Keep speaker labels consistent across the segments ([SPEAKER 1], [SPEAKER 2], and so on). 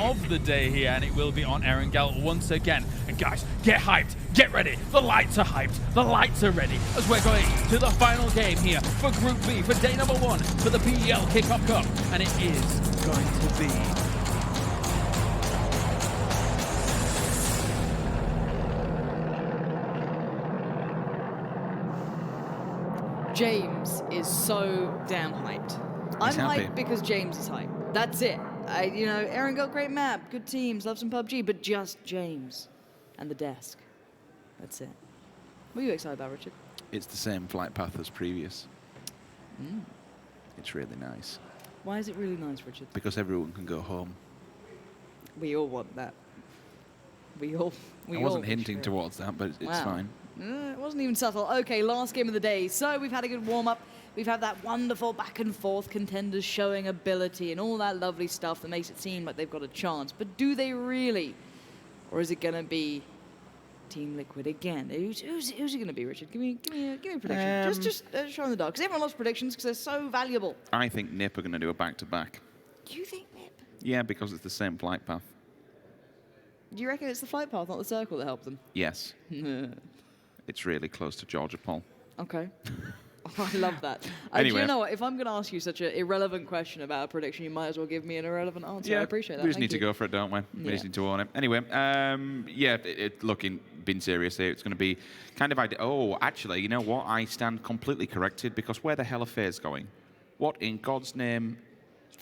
[SPEAKER 1] of the day here, and it will be on Erangel once again. And guys, get hyped, get ready. The lights are hyped, the lights are ready, as we're going to the final game here for Group B, for day number 1, for the PEL Kick-Off Cup. And it is going to be
[SPEAKER 2] James is so damn hyped. I'm hyped because James is hyped. That's it. You know, Erangel, great map, good teams, love some PUBG, but just James and the desk. That's it. What are you excited about, Richard?
[SPEAKER 3] It's the same flight path as previous. It's really nice.
[SPEAKER 2] Why is it really nice, Richard?
[SPEAKER 3] Because everyone can go home.
[SPEAKER 2] We all want that. I
[SPEAKER 3] wasn't hinting towards that, but it's fine.
[SPEAKER 2] It wasn't even subtle. Okay, last game of the day. So we've had a good warm-up. We've had that wonderful back and forth, contenders showing ability and all that lovely stuff that makes it seem like they've got a chance. But do they really? Or is it going to be Team Liquid again? Who's it going to be, Richard? Give me a prediction. Just show in the dark. Because everyone loves predictions because they're so valuable.
[SPEAKER 3] I think NiP are going to do a back-to-back.
[SPEAKER 2] You think NiP?
[SPEAKER 3] Yeah, because it's the same flight path.
[SPEAKER 2] Do you reckon it's the flight path, not the circle, that helped them?
[SPEAKER 3] Yes. It's really close to Georgia Paul.
[SPEAKER 2] Okay. I love that.
[SPEAKER 3] Anyway.
[SPEAKER 2] Do you know what? If I'm going to ask you such an irrelevant question about a prediction, you might as well give me an irrelevant answer.
[SPEAKER 3] Yeah,
[SPEAKER 2] I appreciate that.
[SPEAKER 3] We just
[SPEAKER 2] Thank
[SPEAKER 3] need
[SPEAKER 2] you.
[SPEAKER 3] to go for it, don't we? We just need to own it. Anyway, yeah, looking, being serious here, it's going to be kind of... Oh, actually, you know what? I stand completely corrected because where the hell are FaZe going? What in God's name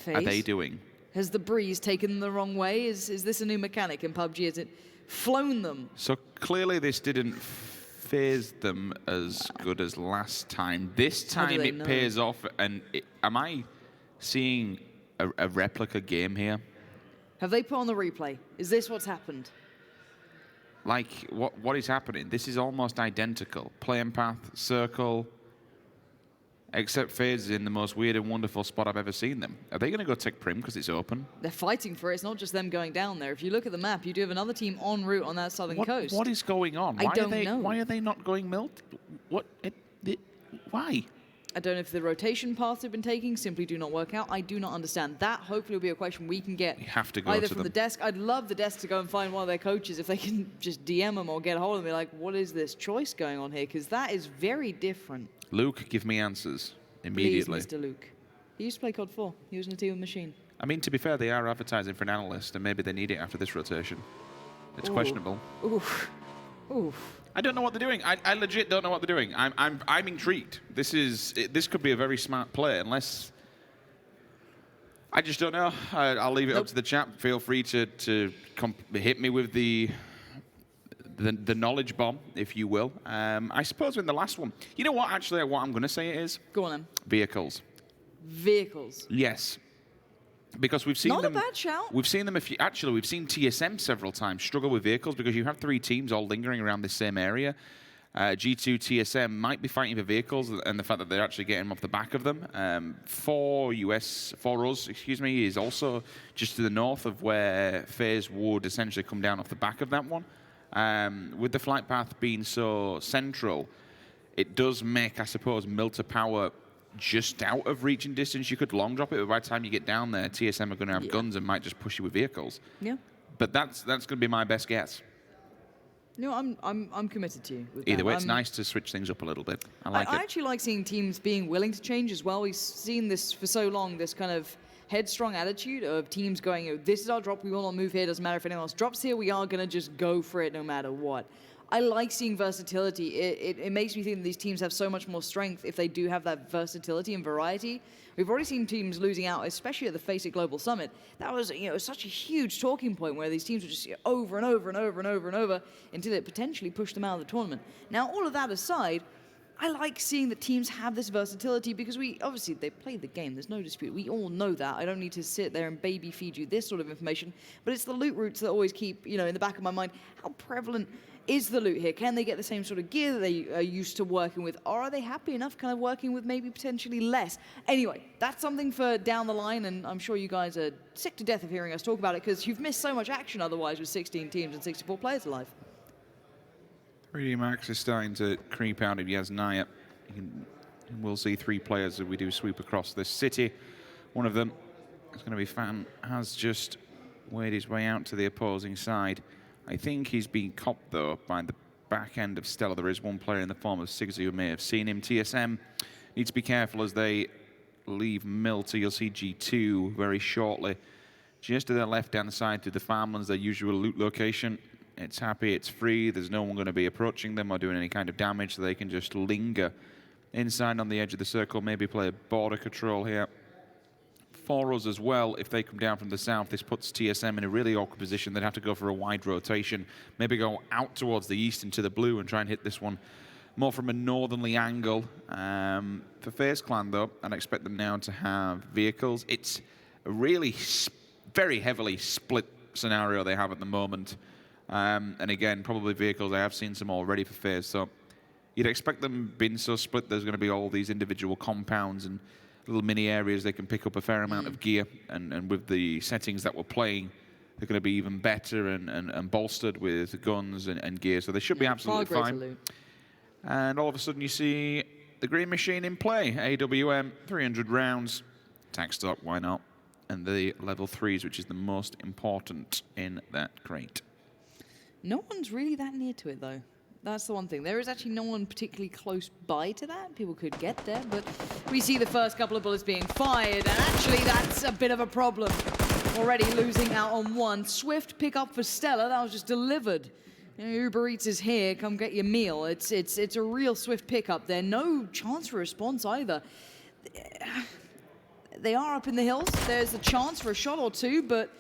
[SPEAKER 3] are they doing?
[SPEAKER 2] Has the breeze taken them the wrong way? Is this a new mechanic in PUBG? Has it flown them?
[SPEAKER 3] So clearly this didn't phase them as good as last time. This time it pays off. And am I seeing a replica game here?
[SPEAKER 2] Have they put on the replay? Is this what's happened?
[SPEAKER 3] Like, what is happening? This is almost identical. Playing path, circle... Except FaZe is in the most weird and wonderful spot I've ever seen them. Are they going to go take Prim because it's open?
[SPEAKER 2] They're fighting for it. It's not just them going down there. If you look at the map, you do have another team en route on that southern coast.
[SPEAKER 3] What is going on?
[SPEAKER 2] I don't know.
[SPEAKER 3] Why are they not going milt? Why?
[SPEAKER 2] I don't know if the rotation paths they've been taking simply do not work out. I do not understand. That hopefully will be a question we can get either from the desk. I'd love the desk to go and find one of their coaches if they can just DM them or get a hold of them and be like, what is this choice going on here? Because that is very different.
[SPEAKER 3] Luke, give me answers immediately.
[SPEAKER 2] Please, Mr. Luke. He used to play COD 4. He was in a team with Machine.
[SPEAKER 3] I mean, to be fair, they are advertising for an analyst, and maybe they need it after this rotation. It's questionable.
[SPEAKER 2] Oof. Oof.
[SPEAKER 3] I don't know what they're doing. I legit don't know what they're doing. I'm intrigued. This could be a very smart play, unless I just don't know. I'll leave it up to the chat. Feel free to hit me with the knowledge bomb, if you will. I suppose in the last one. You know what? Actually, what I'm going to say it is.
[SPEAKER 2] Go on then.
[SPEAKER 3] Vehicles.
[SPEAKER 2] Vehicles.
[SPEAKER 3] Yes. Because we've seen them.
[SPEAKER 2] Not a bad shout.
[SPEAKER 3] We've seen them. Actually, we've seen TSM several times struggle with vehicles because you have 3 teams all lingering around this same area. G2 TSM might be fighting for vehicles, and the fact that they're actually getting off the back of them. For us, is also just to the north of where FaZe would essentially come down off the back of that one. With the flight path being so central, it does make, I suppose, Milter Power just out of reaching distance. You could long drop it, but by the time you get down there, TSM are going to have guns and might just push you with vehicles. Yeah. But that's going to be my best guess.
[SPEAKER 2] No, I'm committed to you.
[SPEAKER 3] Either way, it's nice to switch things up a little bit. I
[SPEAKER 2] actually like seeing teams being willing to change as well. We've seen this for so long, this kind of headstrong attitude of teams going, this is our drop, we will not move here, doesn't matter if anyone else drops here, we are going to just go for it no matter what. I like seeing versatility. It makes me think that these teams have so much more strength if they do have that versatility and variety. We've already seen teams losing out, especially at the FaZe Global Summit. That was, such a huge talking point where these teams were just over and over and over and over and over until it potentially pushed them out of the tournament. Now, all of that aside, I like seeing that teams have this versatility because obviously they played the game, there's no dispute. We all know that. I don't need to sit there and baby feed you this sort of information, but it's the loot routes that always keep, in the back of my mind. How prevalent is the loot here? Can they get the same sort of gear that they are used to working with? Or are they happy enough kind of working with maybe potentially less? Anyway, that's something for down the line, and I'm sure you guys are sick to death of hearing us talk about it because you've missed so much action otherwise with 16 teams and 64 players alive.
[SPEAKER 3] 3D Max is starting to creep out of Yasnaya. We'll see 3 players as we do sweep across this city. One of them is going to be Fan, has just wade his way out to the opposing side. I think he's been copped, though, by the back end of Stella. There is one player in the form of Sigzy who may have seen him. TSM needs to be careful as they leave Milter. You'll see G2 very shortly. Just to their left-hand side to the farmlands, their usual loot location. It's happy, it's free. There's no one going to be approaching them or doing any kind of damage, so they can just linger inside on the edge of the circle, maybe play a border control here. For us as well, if they come down from the south, this puts TSM in a really awkward position. They'd have to go for a wide rotation, maybe go out towards the east into the blue and try and hit this one more from a northerly angle. For FaZe Clan, though, I'd expect them now to have vehicles. It's a really very heavily split scenario they have at the moment. And again, probably vehicles. I have seen some already for FaZe, so you'd expect them being so split. There's going to be all these individual compounds and little mini areas they can pick up a fair amount of gear, and with the settings that we're playing, they're going to be even better and bolstered with guns and gear, so they should be absolutely fine. And all of a sudden you see the green machine in play. AWM, 300 rounds, tax stock, why not? And the level 3s, which is the most important in that crate.
[SPEAKER 2] No one's really that near to it, though. That's the one thing. There is actually no one particularly close by to that. People could get there, but we see the first couple of bullets being fired, and actually that's a bit of a problem. Already losing out on one. Swift pickup for Stella. That was just delivered. You know, Uber Eats is here. Come get your meal. It's a real swift pickup there. No chance for response either. They are up in the hills. There's a chance for a shot or two, but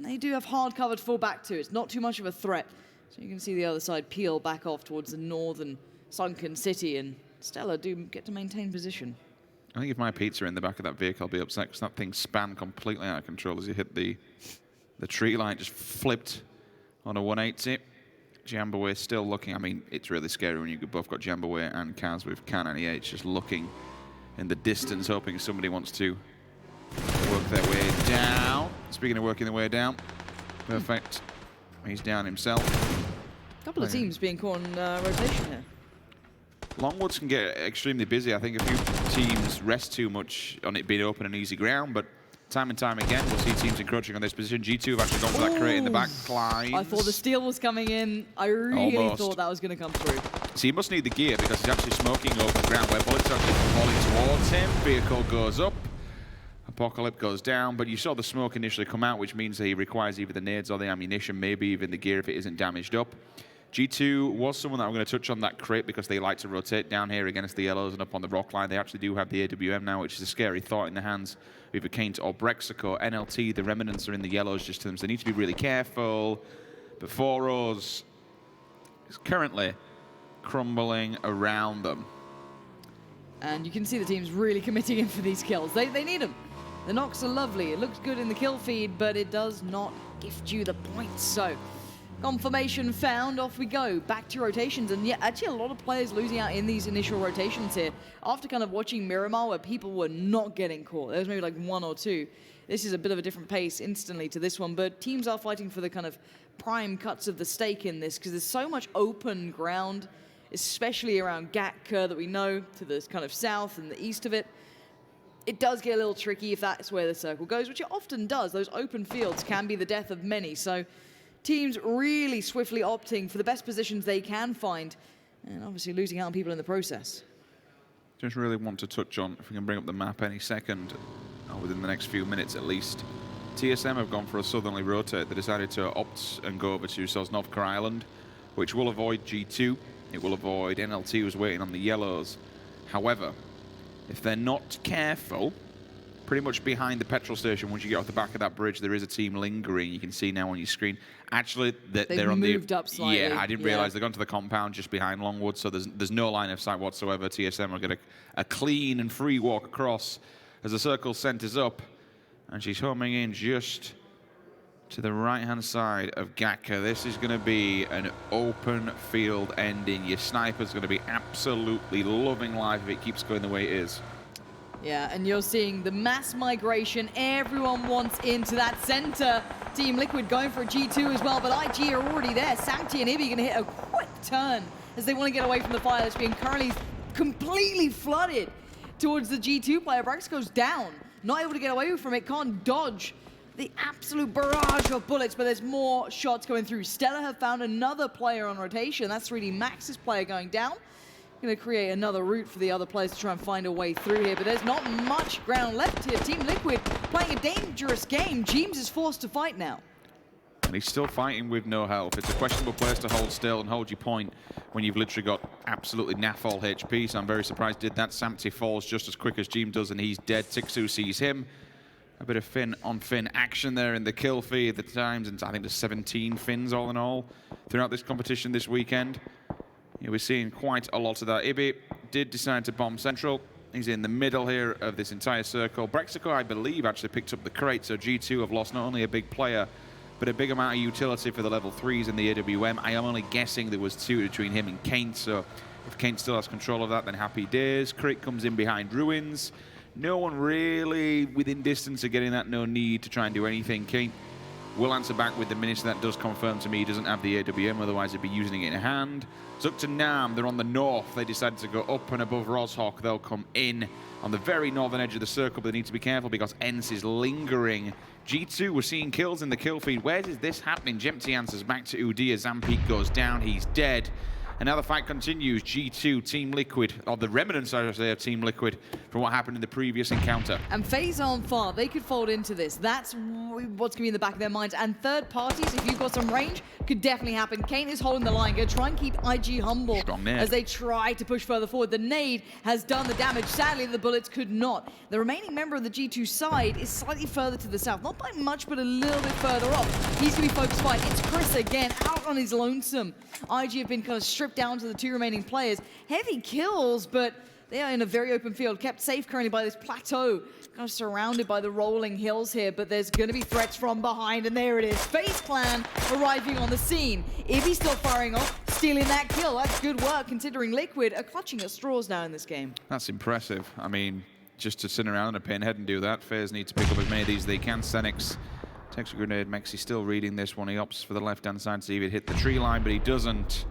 [SPEAKER 2] they do have hard cover to fall back to. It's not too much of a threat. So you can see the other side peel back off towards the northern sunken city, and Stella do get to maintain position.
[SPEAKER 3] I think if my pizza in the back of that vehicle, I'll be upset because that thing span completely out of control as you hit the tree line. Just flipped on a 180. Jambaway still looking. I mean, it's really scary when you've both got Jambaway and Kaz with Can 98 just looking in the distance, hoping somebody wants to work their way down. Speaking of working their way down, perfect. He's down himself.
[SPEAKER 2] A couple of teams being caught in rotation here.
[SPEAKER 3] Longwoods can get extremely busy. I think a few teams rest too much on it being open and easy ground, but time and time again, we'll see teams encroaching on this position. G2 have actually gone for that crate in the back line.
[SPEAKER 2] I thought the steal was coming in. I really thought that was going to come through.
[SPEAKER 3] So he must need the gear because he's actually smoking open ground where bullets are actually falling towards him. Vehicle goes up. Apocalypse goes down, but you saw the smoke initially come out, which means that he requires either the nades or the ammunition, maybe even the gear if it isn't damaged up. G2 was someone that I'm going to touch on that crate because they like to rotate down here against the yellows and up on the rock line. They actually do have the AWM now, which is a scary thought in the hands of either Kaint or Brexico. NLT, the remnants are in the yellows just to them, so they need to be really careful. But Foros is currently crumbling around them.
[SPEAKER 2] And you can see the team's really committing in for these kills. They need them. The knocks are lovely. It looks good in the kill feed, but it does not gift you the points. So, confirmation found. Off we go. Back to rotations. And yeah, actually a lot of players losing out in these initial rotations here. After kind of watching Miramar where people were not getting caught. There was maybe like one or two. This is a bit of a different pace instantly to this one. But teams are fighting for the kind of prime cuts of the steak in this because there's so much open ground, especially around Gatka that we know to the kind of south and the east of it. It does get a little tricky if that's where the circle goes, which it often does. Those open fields can be the death of many. So teams really swiftly opting for the best positions they can find, and obviously losing out on people in the process.
[SPEAKER 3] Just really want to touch on, if we can bring up the map any second, or within the next few minutes at least. TSM have gone for a southerly rotate. They decided to opt and go over to Sosnovka Island, which will avoid G2. It will avoid NLT, who's waiting on the yellows. However, if they're not careful, pretty much behind the petrol station, once you get off the back of that bridge, there is a team lingering. You can see now on your screen. Actually, they're on the...
[SPEAKER 2] moved up slightly.
[SPEAKER 3] Yeah, I didn't realize they've gone to the compound just behind Longwood, so there's no line of sight whatsoever. TSM will get a clean and free walk across as the circle centers up, and she's homing in just to the right-hand side of Gatka. This is going to be an open field ending. Your sniper's going to be absolutely loving life if it keeps going the way it is.
[SPEAKER 2] Yeah, and you're seeing the mass migration. Everyone wants into that center. Team Liquid going for a G2 as well, but IG are already there. Sancti and Ibby going to hit a quick turn as they want to get away from the fire that's being currently completely flooded towards the G2 player. Brax goes down, not able to get away from it, can't dodge. the absolute barrage of bullets, but there's more shots going through. Stellar have found another player on rotation. That's 3D Max's player going down. Going to create another route for the other players to try and find a way through here, but there's not much ground left here. Team Liquid playing a dangerous game. Jeems is forced to fight now.
[SPEAKER 3] And he's still fighting with no health. It's a questionable place to hold still and hold your point when you've literally got absolutely naff all HP, so I'm very surprised did that. Samty falls just as quick as Jeem does, and he's dead. Tixu sees him. A bit of Finn on Finn action there in the kill feed at the times, and I think there's 17 Finns all in all throughout this competition this weekend. Yeah, we're seeing quite a lot of that. Ibi did decide to bomb Central. He's in the middle here of this entire circle. Brexico, I believe, actually picked up the crate, so G2 have lost not only a big player, but a big amount of utility for the level 3s in the AWM. I am only guessing there was 2 between him and Kane, so if Kane still has control of that, then happy days. Crit comes in behind Ruins. No one really within distance of getting that, no need to try and do anything. Kane will answer back with the minutes. That does confirm to me he doesn't have the AWM, otherwise he'd be using it in hand. Zoekt and Naam, they're on the north. They decided to go up and above Roshawk. They'll come in on the very northern edge of the circle, but they need to be careful because ENCE is lingering. G2, we're seeing kills in the kill feed. Where is this happening? Jempty answers back to Udia. Zampeak goes down. He's dead. And now the fight continues. G2, Team Liquid, or the remnants, I should say, of Team Liquid from what happened in the previous encounter.
[SPEAKER 2] And FaZe aren't far. They could fold into this. That's what's going to be in the back of their minds. And third parties, if you've got some range, could definitely happen. Kane is holding the line. Going to try and keep IG humble as they try to push further forward. The nade has done the damage. Sadly, the bullets could not. The remaining member of the G2 side is slightly further to the south. Not by much, but a little bit further off. He's going to be focused fight. It's Chris again, out on his lonesome. IG have been kind of stripped down to the 2 remaining players. Heavy kills, but they are in a very open field, kept safe currently by this plateau, kind of surrounded by the rolling hills here, but there's going to be threats from behind, and there it is. FaZe Clan arriving on the scene. Ibby still firing off, stealing that kill. That's good work, considering Liquid are clutching at straws now in this game.
[SPEAKER 3] That's impressive. I mean, just to sit around in a pinhead and do that, FaZe need to pick up as many of these as they can. Senix takes a grenade. Mexi still reading this one. He opts for the left-hand side to see if it hit the tree line, but he doesn't.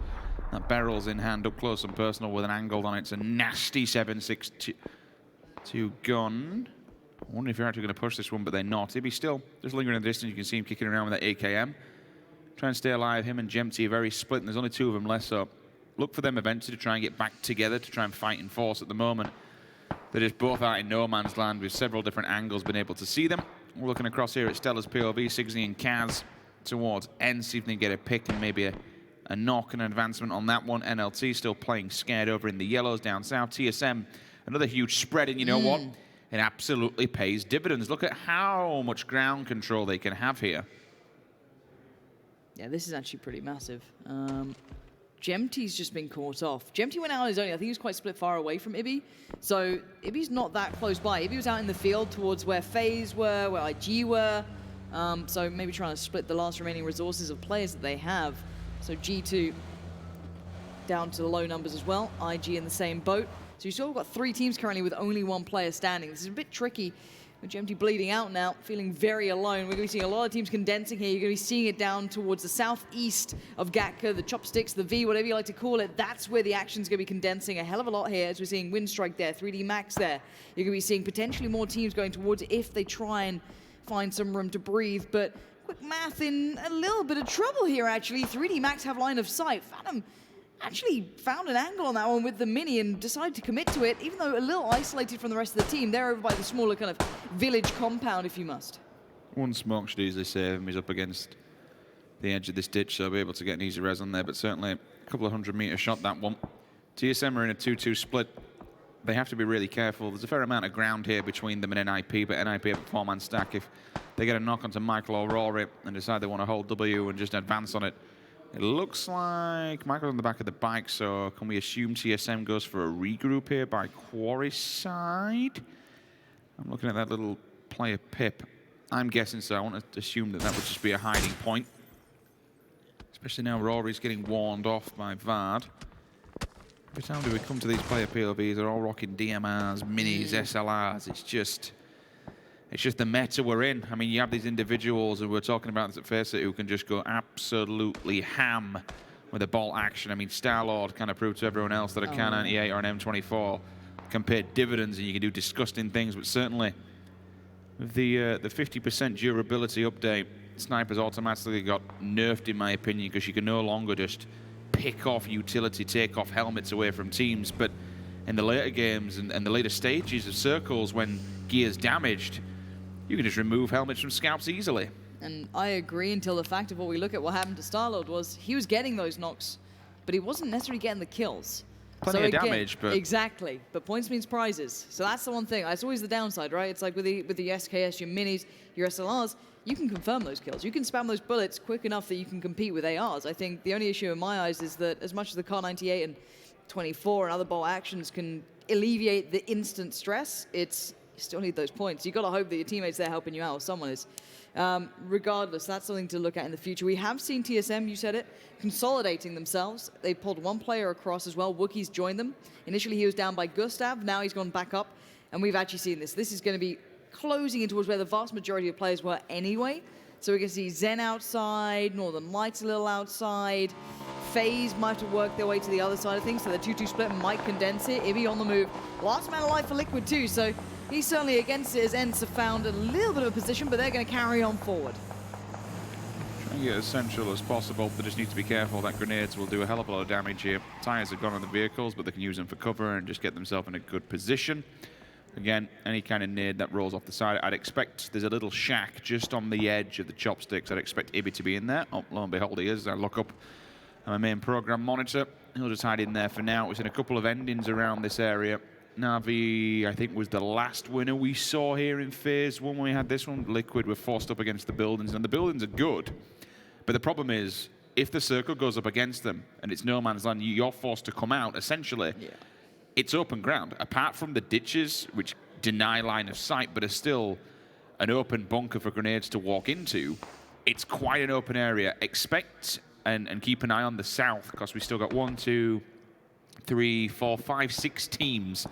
[SPEAKER 3] That barrel's in hand, up close and personal with an angle on it. It's a nasty 7.62 gun. I wonder if you're actually going to push this one, but they're not. Ibby's still just lingering in the distance. You can see him kicking around with that AKM. Try and stay alive. Him and Jempty are very split, and there's only 2 of them left, so look for them eventually to try and get back together to try and fight in force. At the moment, they're just both out in no man's land with several different angles, been able to see them. We're looking across here at Stella's POV, Sigsy and Kaz towards ENCE, see if they can get a pick and maybe a knock and an advancement on that one. NLT still playing scared over in the yellows down south. TSM, another huge spread, and you know what? It absolutely pays dividends. Look at how much ground control they can have here.
[SPEAKER 2] Yeah, this is actually pretty massive. Jempty's just been caught off. Jempty went out on his own. I think he was quite split far away from Ibby. So Ibby's not that close by. Ibby was out in the field towards where FaZe were, where IG were. So maybe trying to split the last remaining resources of players that they have. So G2 down to the low numbers as well. IG in the same boat. So you've still got 3 teams currently with only 1 player standing. This is a bit tricky. With Jempty bleeding out now, feeling very alone. We're going to be seeing a lot of teams condensing here. You're going to be seeing it down towards the southeast of Gatka, the chopsticks, the V, whatever you like to call it. That's where the action's going to be condensing a hell of a lot here, as we're seeing Winstrike there, 3D Max there. You're going to be seeing potentially more teams going towards it if they try and find some room to breathe. But Quickmath in a little bit of trouble here, actually. 3D Max have line of sight. Phantom actually found an angle on that one with the mini and decided to commit to it, even though a little isolated from the rest of the team. They're over by the smaller kind of village compound, if you must.
[SPEAKER 3] One smoke should easily save him. He's up against the edge of this ditch, so I'll be able to get an easy res on there, but certainly a couple of 100-meter shot, that one. TSM are in a 2-2 split. They have to be really careful. There's a fair amount of ground here between them and NIP, but NIP have a 4-man stack. If they get a knock onto Michael or Rory and decide they want to hold W and just advance on it, it looks like Michael's on the back of the bike, so can we assume TSM goes for a regroup here by Quarry side? I'm looking at that little player Pip. I'm guessing so. I want to assume that that would just be a hiding point. Especially now Rory's getting warned off by Vard. Every time we come to these player POVs, they're all rocking DMRs, minis, SLRs. It's just the meta we're in. I mean, you have these individuals, and we're talking about this at FaZe, who can just go absolutely ham with a bolt action. I mean, StarLadder kind of proved to everyone else that a K98 or an M24 can pay dividends, and you can do disgusting things, but certainly The 50% durability update, snipers automatically got nerfed in my opinion, because you can no longer just pick off utility, take off helmets away from teams. But in the later games and the later stages of circles, when gear's damaged, you can just remove helmets from scouts easily.
[SPEAKER 2] And I agree, until the fact of what we look at what happened to StarLadder was he was getting those knocks, but he wasn't necessarily getting the kills.
[SPEAKER 3] Plenty of damage, but...
[SPEAKER 2] Exactly, but points means prizes. So that's the one thing. That's always the downside, right? It's like with the SKS, your minis, your SLRs, you can confirm those kills. You can spam those bullets quick enough that you can compete with ARs. I think the only issue in my eyes is that as much as the Kar 98 and 24 and other bolt actions can alleviate the instant stress, you still need those points. You got to hope that your teammates there helping you out, or someone is. Regardless, that's something to look at in the future. We have seen TSM, you said it, consolidating themselves. They pulled one player across as well. Wookie's joined them. Initially, he was down by Gustav. Now he's gone back up, and we've actually seen this. This is going to be closing in towards where the vast majority of players were anyway. So we can see Zen outside, Northern Lights a little outside. FaZe might have to work their way to the other side of things, so the 2-2 split might condense it. Ibby on the move. Last man alive for Liquid too, so he's certainly against it as ENCE have found a little bit of a position, but they're going to carry on forward.
[SPEAKER 3] Trying to get as central as possible. They just need to be careful that grenades will do a hell of a lot of damage here. Tires have gone on the vehicles, but they can use them for cover and just get themselves in a good position. Again, any kind of nade that rolls off the side, I'd expect there's a little shack just on the edge of the chopsticks. I'd expect Ibby to be in there. Oh, lo and behold, he is. I look up at my main program monitor. He'll just hide in there for now. We've seen a couple of endings around this area. Navi, I think, was the last winner we saw here in Phase 1 when we had this one. Liquid were forced up against the buildings, and the buildings are good. But the problem is, if the circle goes up against them and it's no man's land, you're forced to come out, essentially. Yeah. It's open ground. Apart from the ditches, which deny line of sight, but are still an open bunker for grenades to walk into, it's quite an open area. Expect and keep an eye on the south, because we still got 1, 2, 3, 4, 5, 6 teams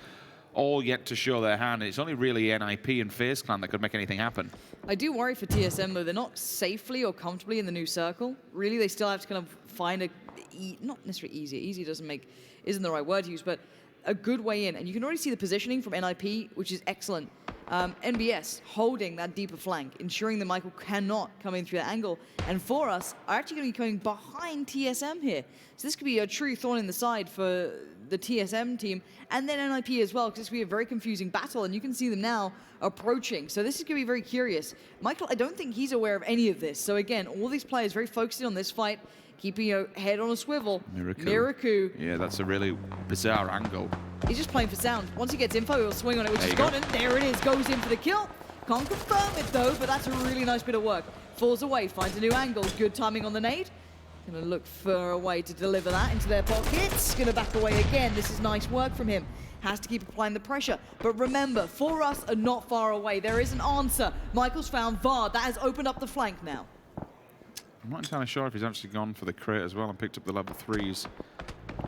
[SPEAKER 3] all yet to show their hand. It's only really NIP and FaZe Clan that could make anything happen.
[SPEAKER 2] I do worry for TSM, though. They're not safely or comfortably in the new circle. Really, they still have to kind of find not necessarily easy. Easy isn't the right word to use, but a good way in. And you can already see the positioning from NIP, which is excellent. NBS holding that deeper flank, ensuring that Michael cannot come in through that angle. And for us, are actually going to be coming behind TSM here. So this could be a true thorn in the side for the TSM team, and then NIP as well, because this could be a very confusing battle, and you can see them now approaching. So this is going to be very curious. Michael, I don't think he's aware of any of this. So again, all these players very focused in on this fight, keeping your head on a swivel. Miraku.
[SPEAKER 3] Yeah, that's a really bizarre angle.
[SPEAKER 2] He's just playing for sound. Once he gets info, he'll swing on it, which is gone, and there it is. Goes in for the kill. Can't confirm it, though, but that's a really nice bit of work. Falls away, finds a new angle. Good timing on the nade. Gonna look for a way to deliver that into their pockets. Gonna back away again. This is nice work from him. Has to keep applying the pressure. But remember, For Us are not far away. There is an answer. Michael's found Vard. That has opened up the flank now.
[SPEAKER 3] I'm not entirely sure if he's actually gone for the crate as well and picked up the level 3s.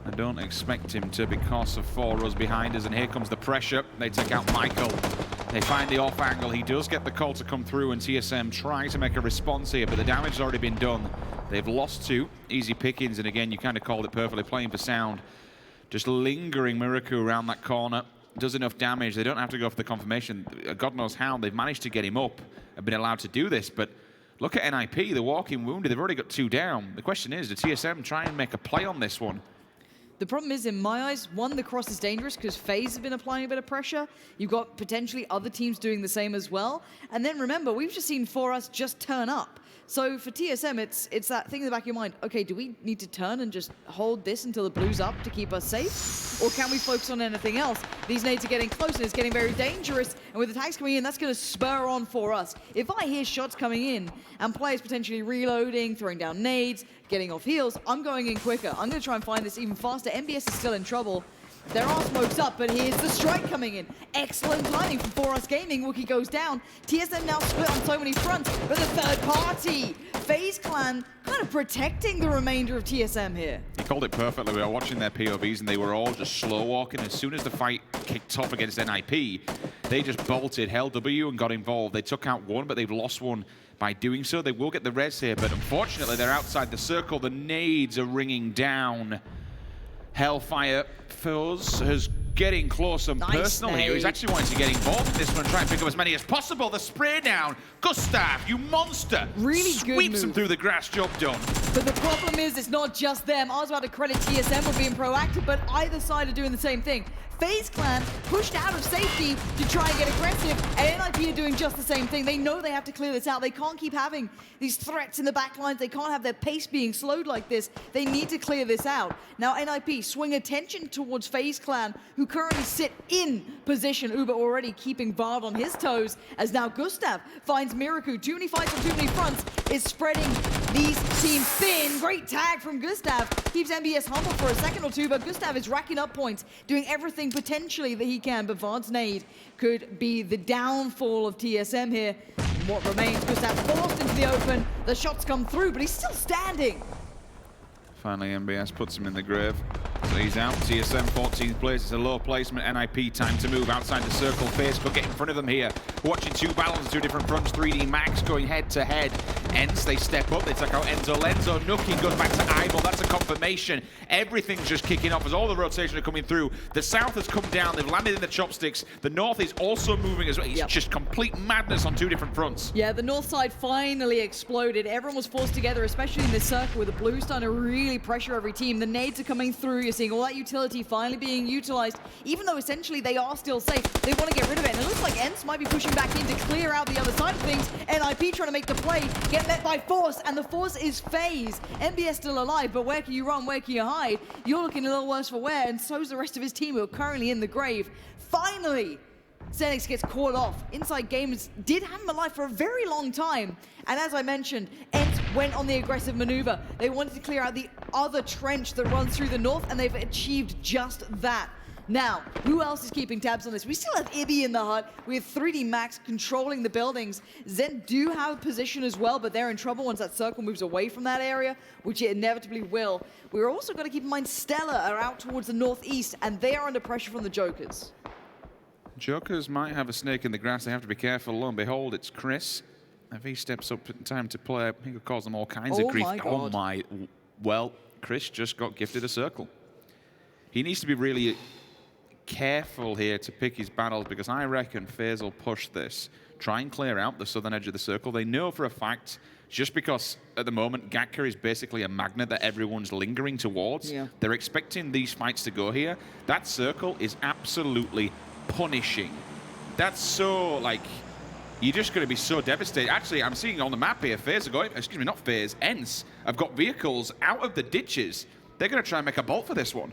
[SPEAKER 3] I don't expect him to, because of 4 Us behind us, and here comes the pressure. They take out Michael. They find the off angle. He does get the call to come through, and TSM try to make a response here, but the damage has already been done. They've lost 2. Easy pickings, and again, you kind of called it perfectly, playing for sound. Just lingering Miraku around that corner. Does enough damage. They don't have to go for the confirmation. God knows how. They've managed to get him up and been allowed to do this, but look at NIP. They're walking wounded. They've already got 2 down. The question is, do TSM try and make a play on this one?
[SPEAKER 2] The problem is, in my eyes, one, the cross is dangerous because FaZe have been applying a bit of pressure. You've got potentially other teams doing the same as well. And then remember, we've just seen For Us just turn up. So for TSM, it's that thing in the back of your mind. Okay, do we need to turn and just hold this until the blue's up to keep us safe? Or can we focus on anything else? These nades are getting close and it's getting very dangerous. And with the tags coming in, that's going to spur on For Us. If I hear shots coming in and players potentially reloading, throwing down nades, getting off heals, I'm going in quicker. I'm going to try and find this even faster. MBS is still in trouble. There are smokes up, but here's the strike coming in. Excellent timing from For Us Gaming. Wookie goes down. TSM now split on so many fronts, but the third party, FaZe Clan, kind of protecting the remainder of TSM here.
[SPEAKER 3] He called it perfectly. We were watching their POVs, and they were all just slow walking. As soon as the fight kicked off against NIP, they just bolted, held W, and got involved. They took out 1, but they've lost 1 by doing so. They will get the res here, but unfortunately, they're outside the circle. The nades are ringing down. Hellfire Fuzz has getting close and
[SPEAKER 2] Nice
[SPEAKER 3] personal here. He's
[SPEAKER 2] nade.
[SPEAKER 3] actually wanting to get involved in this one and try and pick up as many as possible. The spray down. Gustav, you monster.
[SPEAKER 2] Really good
[SPEAKER 3] Sweeps him
[SPEAKER 2] move.
[SPEAKER 3] through the grass. Job done.
[SPEAKER 2] But the problem is, it's not just them. I was about to credit TSM for being proactive, but either side are doing the same thing. FaZe Clan pushed out of safety to try and get aggressive, and NIP are doing just the same thing. They know they have to clear this out. They can't keep having these threats in the back lines. They can't have their pace being slowed like this. They need to clear this out. Now NIP swing attention towards FaZe Clan, who currently sit in position. Uber already keeping Vard on his toes, as now Gustav finds Miraku. Too many fights on too many fronts is spreading these teams thin. Great tag from Gustav. Keeps MBS humble for a second or two, but Gustav is racking up points, doing everything potentially that he can, but Vard's nade could be the downfall of TSM here. And what remains, Gustav forced into the open. The shots come through, but he's still standing.
[SPEAKER 3] Finally, MBS puts him in the grave. So he's out. TSM 14th place. It's a low placement. NIP time to move outside the circle. FaZe could get in front of them here. We're watching two battles on two different fronts. 3D Max going head to head. ENCE, they step up. They take out Enzo. Lenzo, Nuki goes back to Eyeball. That's a confirmation. Everything's just kicking off as all the rotation are coming through. The south has come down. They've landed in the chopsticks. The north is also moving as well. It's just complete madness on two different fronts.
[SPEAKER 2] Yeah, the north side finally exploded. Everyone was forced together, especially in this circle with the blue starting to really pressure every team. The nades are coming through. You're seeing all that utility finally being utilized, even though essentially they are still safe. They want to get rid of it, and it looks like ENCE might be pushing back in to clear out the other side of things. NIP trying to make the play, get met by Force, and the Force is FaZe. MBS still alive, but where can you run? Where can you hide? You're looking a little worse for wear, and so's the rest of his team who are currently in the grave. Finally, Xenix gets caught off. InsideGames did have him alive for a very long time. And as I mentioned, ENCE went on the aggressive maneuver. They wanted to clear out the other trench that runs through the north, and they've achieved just that. Now, who else is keeping tabs on this? We still have Ibby in the hut. We have 3D Max controlling the buildings. Zen do have a position as well, but they're in trouble once that circle moves away from that area, which it inevitably will. We're also going to keep in mind Stella are out towards the northeast, and they are under pressure from the Jokers.
[SPEAKER 3] Jokers might have a snake in the grass. They have to be careful. Lo and behold, it's Chris. If he steps up in time to play, he could cause them all kinds of grief.
[SPEAKER 2] My God.
[SPEAKER 3] Oh my. Well, Chris just got gifted a circle. He needs to be really careful here to pick his battles, because I reckon FaZe will push this, try and clear out the southern edge of the circle. They know for a fact, just because at the moment Gatka is basically a magnet that everyone's lingering towards, they're expecting these fights to go here. That circle is absolutely punishing. That's so, like, you're just going to be so devastated. Actually, I'm seeing on the map here, FaZe are going, excuse me, not FaZe, ENCE have got vehicles out of the ditches. They're going to try and make a bolt for this one.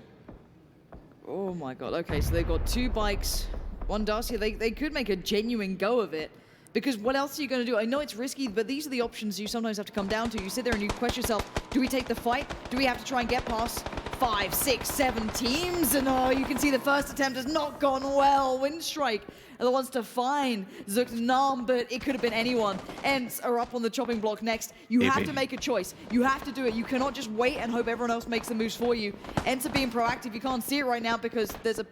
[SPEAKER 2] Oh my God, okay, so they've got two bikes, one Darcy. They could make a genuine go of it, because what else are you going to do? I know it's risky, but these are the options you sometimes have to come down to. You sit there and you question yourself, do we take the fight? Do we have to try and get past 5, 6, 7 teams? And oh, you can see the first attempt has not gone well. Winstrike are the ones to find Zoekt and Naam, but it could have been anyone. ENCE are up on the chopping block next. You have to make a choice. You have to do it. You cannot just wait and hope everyone else makes the moves for you. ENCE are being proactive. You can't see it right now because there's a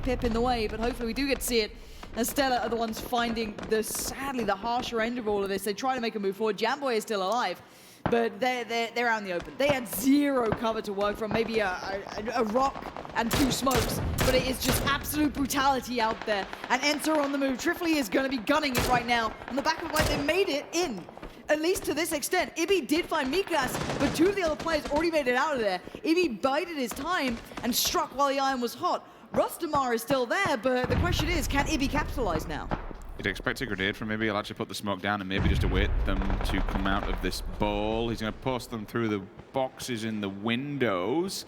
[SPEAKER 2] pip in the way, but hopefully we do get to see it. And Stella are the ones finding sadly, the harsher end of all of this. They try to make a move forward. Jamboy is still alive, but they're out in the open. They had zero cover to work from, maybe a rock and 2 smokes, but it is just absolute brutality out there. And ENCE are on the move. Trifly is going to be gunning it right now. On the back of like they made it in, at least to this extent. Ibby did find Mikas, but 2 of the other players already made it out of there. Ibby bided his time and struck while the iron was hot. Rustamar is still there, but the question is, can Ibby capitalize now?
[SPEAKER 3] You'd expect a grenade from Ibby. He'll actually put the smoke down and maybe just await them to come out of this bowl. He's going to post them through the boxes in the windows.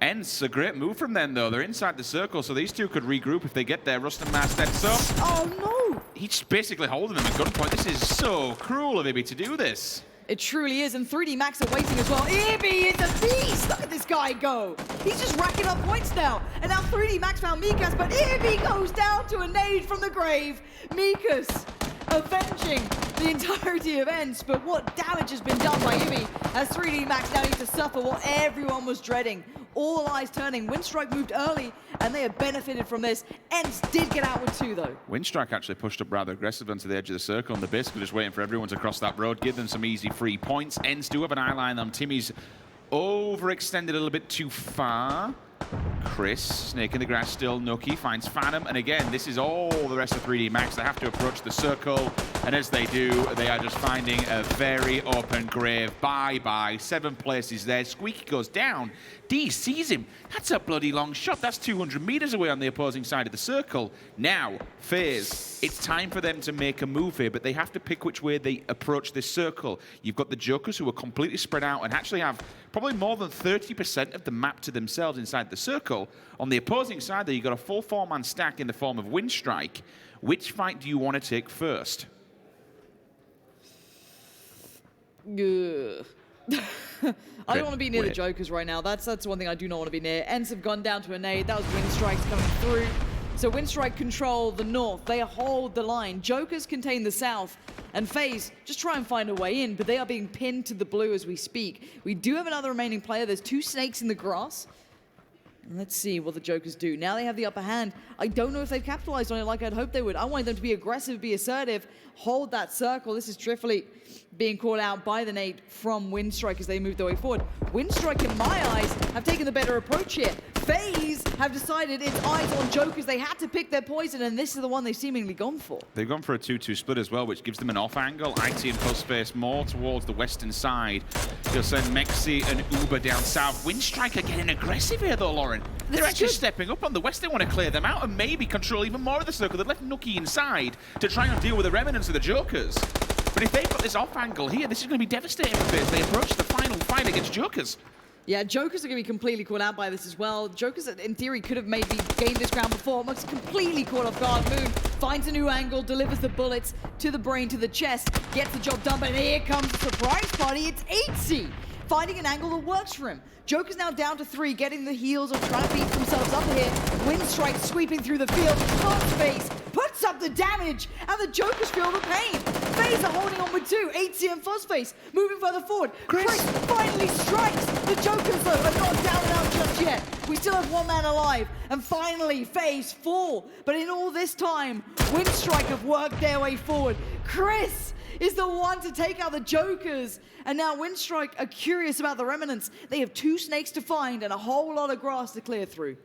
[SPEAKER 3] ENCE, a great move from them, though. They're inside the circle, so these two could regroup if they get there. Rustamar steps up.
[SPEAKER 2] Oh, no!
[SPEAKER 3] He's basically holding them at gunpoint. This is so cruel of Ibby to do this.
[SPEAKER 2] It truly is, and 3D Max are waiting as well. Ibby is a beast! Look at this guy go! He's just racking up points now. And now 3D Max found Mikas, but Ibby goes down to a nade from the grave. Mikas avenging the entirety of ENCE, but what damage has been done by Ibby as 3D Max now needs to suffer what everyone was dreading. All eyes turning. Winstrike moved early, and they have benefited from this. ENCE did get out with 2, though.
[SPEAKER 3] Winstrike actually pushed up rather aggressive onto the edge of the circle, and they're basically just waiting for everyone to cross that road, give them some easy free points. ENCE do have an eye line on Timmy's overextended a little bit too far. Chris, snake in the grass still. Nuki finds Phantom, and again, this is all the rest of 3D Max. They have to approach the circle, and as they do, they are just finding a very open grave. Bye-bye. 7 places there. Squeaky goes down. D sees him. That's a bloody long shot. That's 200 meters away on the opposing side of the circle. Now, FaZe, it's time for them to make a move here, but they have to pick which way they approach this circle. You've got the Jokers who are completely spread out and actually have probably more than 30% of the map to themselves inside the circle. On the opposing side there, you've got a full 4-man stack in the form of Winstrike. Which fight do you want to take first?
[SPEAKER 2] I don't want to be near the Jokers right now. That's one thing I do not want to be near. ENCE have gone down to a nade. That was Winstrike's coming through. So Winstrike control the north. They hold the line. Jokers contain the south. And FaZe just try and find a way in, but they are being pinned to the blue as we speak. We do have another remaining player. There's 2 snakes in the grass. And let's see what the Jokers do. Now they have the upper hand. I don't know if they've capitalized on it like I'd hoped they would. I wanted them to be aggressive, be assertive, hold that circle. This is Trifly being called out by the nade from Winstrike as they move their way forward. Winstrike, in my eyes, have taken the better approach here. FaZe have decided it's eyes on Jokers. They had to pick their poison, and this is the one they've seemingly gone for.
[SPEAKER 3] They've gone for a 2-2 split as well, which gives them an off angle. IT and Fuzzface more towards the western side. They'll send Mexi and Uber down south. Winstrike are getting aggressive here, though, Lauren. They're actually stepping up on the west. They want to clear them out and maybe control even more of the circle. They've left Nuki inside to try and deal with the remnants of the Jokers. But if they've got this off angle here, this is going to be devastating for FaZe. They approach the final fight against Jokers.
[SPEAKER 2] Yeah, Jokers are going to be completely caught out by this as well. Jokers, in theory, could have maybe gained this ground before. Mux completely caught off guard. Moon finds a new angle, delivers the bullets to the brain, to the chest, gets the job done, but here comes the surprise party. It's ENCE finding an angle that works for him. Joker's now down to 3, getting the heals of trying to beat themselves up here. Winstrike sweeping through the field. Fuzzface puts up the damage, and the Jokers feel the pain. FaZe are holding on with 2. ENCE and Fuzzface moving further forward. Chris finally strikes. The Jokers, though, are not down and out just yet. We still have 1 man alive, and finally FaZe fall. But in all this time, Winstrike have worked their way forward. Chris is the one to take out the Jokers. And now Winstrike are curious about the remnants. They have 2 snakes to find and a whole lot of grass to clear through.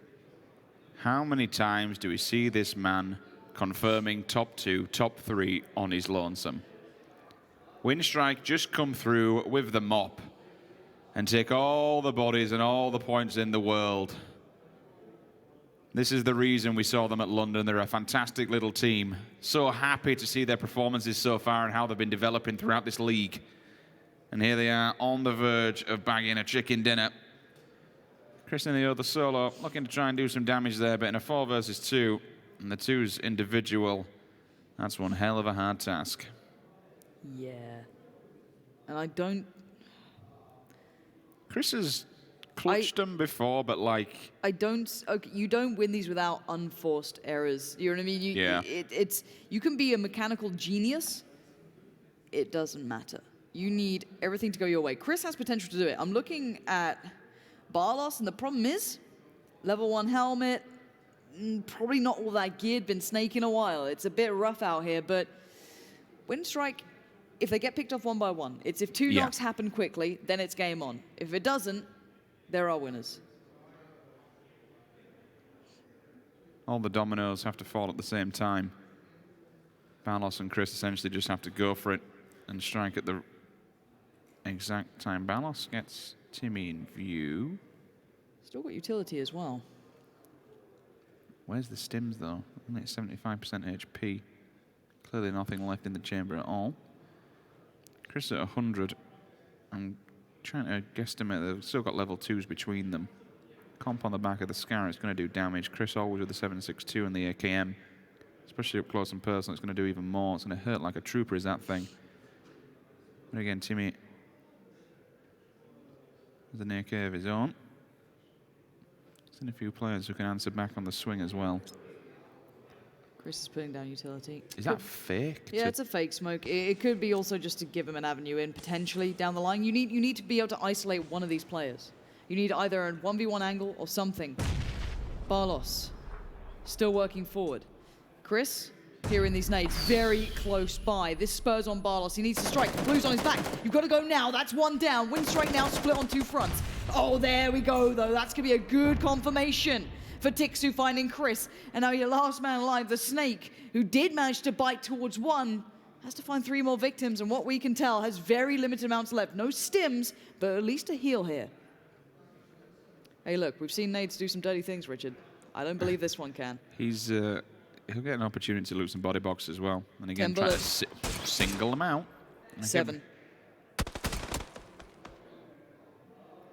[SPEAKER 3] How many times do we see this man confirming top 2, top 3 on his lonesome? Winstrike just come through with the mop and take all the bodies and all the points in the world. This is the reason we saw them at London. They're a fantastic little team. So happy to see their performances so far and how they've been developing throughout this league. And here they are on the verge of bagging a chicken dinner. Chris in the other solo, looking to try and do some damage there, but in a 4 versus 2, and the 2's individual, that's one hell of a hard task.
[SPEAKER 2] Yeah. And I don't...
[SPEAKER 3] Chris has clutched them before, but like...
[SPEAKER 2] I don't... Okay, you don't win these without unforced errors. You know what I mean? You can be a mechanical genius. It doesn't matter. You need everything to go your way. Chris has potential to do it. I'm looking at Barlos, and the problem is, level 1 helmet, probably not all that geared, been snaking a while. It's a bit rough out here, but Winstrike, if they get picked off 1 by 1, it's if 2 knocks happen quickly, then it's game on. If it doesn't, there are winners.
[SPEAKER 3] All the dominoes have to fall at the same time. Barlos and Chris essentially just have to go for it and strike at the exact time. Barlos gets Timmy in view.
[SPEAKER 2] Still got utility as well.
[SPEAKER 3] Where's the stims though? Only at 75% HP. Clearly nothing left in the chamber at all. Chris at 100. I'm trying to guesstimate. They've still got level 2s between them. Comp on the back of the Scar is going to do damage. Chris always with the 7.62 and the AKM. Especially up close and personal, it's going to do even more. It's going to hurt like a trooper is that thing. But again, Timmy has an AK of his own. Seen a few players who can answer back on the swing as well.
[SPEAKER 2] Chris is putting down utility.
[SPEAKER 3] Is that fake?
[SPEAKER 2] Yeah, it's a fake smoke. It could be also just to give him an avenue in, potentially, down the line. You need to be able to isolate one of these players. You need either a 1v1 angle or something. Barlos, still working forward. Chris, here in these nades, very close by. This spurs on Barlos. He needs to strike. Blue's on his back. You've got to go now. That's 1 down. Winstrike now split on 2 fronts. Oh, there we go, though. That's going to be a good confirmation for Tixu finding Chris. And now your last man alive, the Snake, who did manage to bite towards one, has to find 3 more victims, and what we can tell has very limited amounts left. No stims, but at least a heal here. Hey, look, we've seen nades do some dirty things, Richard. I don't believe this one can.
[SPEAKER 3] He'll get an opportunity to loot some body box as well. And again, try to single them out.
[SPEAKER 2] 7.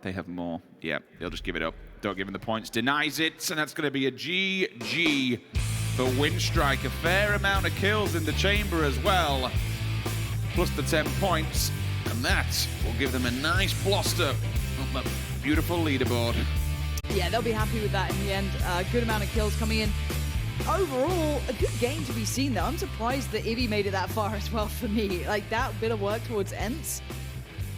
[SPEAKER 3] They have more. Yeah, they'll just give it up. Don't give him the points. Denies it, and that's going to be a GG for Winstrike. A fair amount of kills in the chamber as well, plus the 10 points. And that will give them a nice bluster on the beautiful leaderboard.
[SPEAKER 2] Yeah, they'll be happy with that in the end. Good amount of kills coming in. Overall, a good game to be seen, though. I'm surprised that Ivy made it that far as well for me. Like, that bit of work towards ENCE